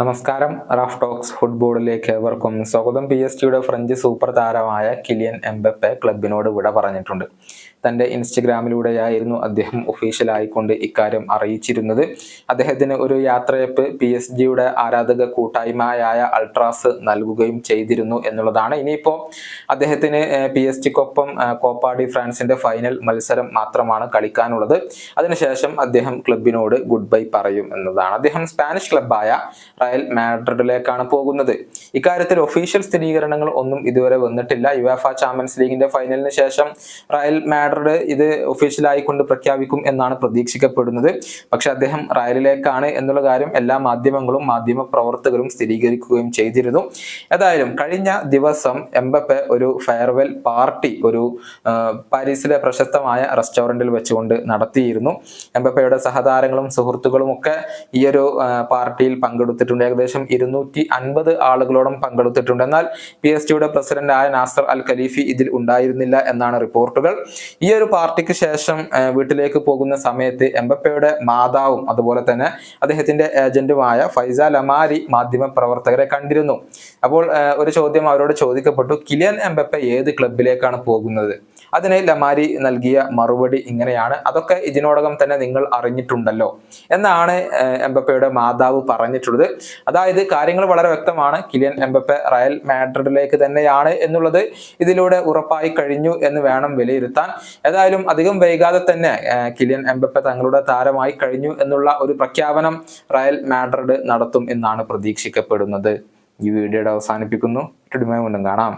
നമസ്കാരം. Raf talks ഫുട്ബോളിലേക്ക് ഏവർക്കും സ്വാഗതം. PSG ഫ്രഞ്ച് സൂപ്പർ താരമായ കിലിയൻ എംബപ്പെ ക്ലബിനോട് വിട പറഞ്ഞിട്ടുണ്ട്. തന്റെ ഇൻസ്റ്റഗ്രാമിലൂടെയായിരുന്നു അദ്ദേഹം ഒഫീഷ്യലായിക്കൊണ്ട് ഇക്കാര്യം അറിയിച്ചിരുന്നത്. അദ്ദേഹത്തിന് ഒരു യാത്രയപ്പ് PSG ആരാധക കൂട്ടായ്മയായ അൾട്രാസ് നൽകുകയും ചെയ്തിരുന്നു എന്നുള്ളതാണ്. ഇനിയിപ്പോ അദ്ദേഹത്തിന് PSG-ക്കൊപ്പം കോപ്പ ഡി ഫ്രാൻസിന്റെ ഫൈനൽ മത്സരം മാത്രമാണ് കളിക്കാനുള്ളത്. അതിനുശേഷം അദ്ദേഹം ക്ലബിനോട് ഗുഡ് ബൈ പറയും എന്നതാണ്. അദ്ദേഹം സ്പാനിഷ് ക്ലബായ റയൽ മാഡ്രിഡിലേക്കാണ് പോകുന്നത്. ഇക്കാര്യത്തിൽ ഒഫീഷ്യൽ സ്ഥിരീകരണങ്ങൾ ഒന്നും ഇതുവരെ വന്നിട്ടില്ല. യുവേഫ ചാമ്പ്യൻസ് ലീഗിന്റെ ഫൈനലിന് ശേഷം റയൽ മാഡ്രിഡ് ഇത് ഒഫീഷ്യലായി കൊണ്ട് പ്രഖ്യാപിക്കും എന്നാണ് പ്രതീക്ഷിക്കപ്പെടുന്നത്. പക്ഷെ അദ്ദേഹം റയലിലേക്കാണ് എന്നുള്ള കാര്യം എല്ലാ മാധ്യമങ്ങളും മാധ്യമ പ്രവർത്തകരും സ്ഥിരീകരിക്കുകയും ചെയ്തിരുന്നു. ഏതായാലും കഴിഞ്ഞ ദിവസം എംബപ്പെ ഒരു ഫെയർവെൽ പാർട്ടി ഒരു പാരീസിലെ പ്രശസ്തമായ റെസ്റ്റോറന്റിൽ വെച്ചുകൊണ്ട് നടത്തിയിരുന്നു. എംബപ്പയുടെ സഹതാരങ്ങളും സുഹൃത്തുക്കളും ഒക്കെ ഈ ഒരു പാർട്ടിയിൽ പങ്കെടുത്തിട്ടുണ്ട്. ഏകദേശം 250 ആളുകളോളം പങ്കെടുത്തിട്ടുണ്ട്. എന്നാൽ PSG പ്രസിഡന്റായ നാസർ അൽ ഖലീഫി ഇതിൽ ഉണ്ടായിരുന്നില്ല എന്നാണ് റിപ്പോർട്ടുകൾ. ഈ ഒരു പാർട്ടിക്ക് ശേഷം വീട്ടിലേക്ക് പോകുന്ന സമയത്ത് എംബപ്പയുടെ മാതാവും അതുപോലെ തന്നെ അദ്ദേഹത്തിന്റെ ഏജന്റുമായ ഫൈസ ലമാരി മാധ്യമ പ്രവർത്തകരെ കണ്ടിരുന്നു. അപ്പോൾ ഒരു ചോദ്യം അവരോട് ചോദിക്കപ്പെട്ടു, കിലിയൻ എംബപ്പെ ഏത് ക്ലബിലേക്കാണ് പോകുന്നത്? അതിന് ലമാരി നൽകിയ മറുപടി ഇങ്ങനെയാണ്: അതൊക്കെ ഇതിനോടകം തന്നെ നിങ്ങൾ അറിഞ്ഞിട്ടുണ്ടല്ലോ എന്നാണ് എംബപ്പയുടെ മാതാവ് പറഞ്ഞിട്ടുള്ളത്. അതായത് കാര്യങ്ങൾ വളരെ വ്യക്തമാണ്. കിലിയൻ എംബപ്പെ റയൽ മാഡ്രിഡിലേക്ക് തന്നെയാണ് എന്നുള്ളത് ഇതിലൂടെ ഉറപ്പായി കഴിഞ്ഞു എന്ന് വേണം വിലയിരുത്താൻ. ഏതായാലും അധികം വൈകാതെ തന്നെ കിലിയൻ എംബപ്പെ തങ്ങളുടെ താരമായി കഴിഞ്ഞു എന്നുള്ള ഒരു പ്രഖ്യാപനം റയൽ മാഡ്രിഡ് നടത്തും എന്നാണ് പ്രതീക്ഷിക്കപ്പെടുന്നത്. ഈ വീഡിയോയുടെ അവസാനിപ്പിക്കുന്നു. വീണ്ടും കാണാം.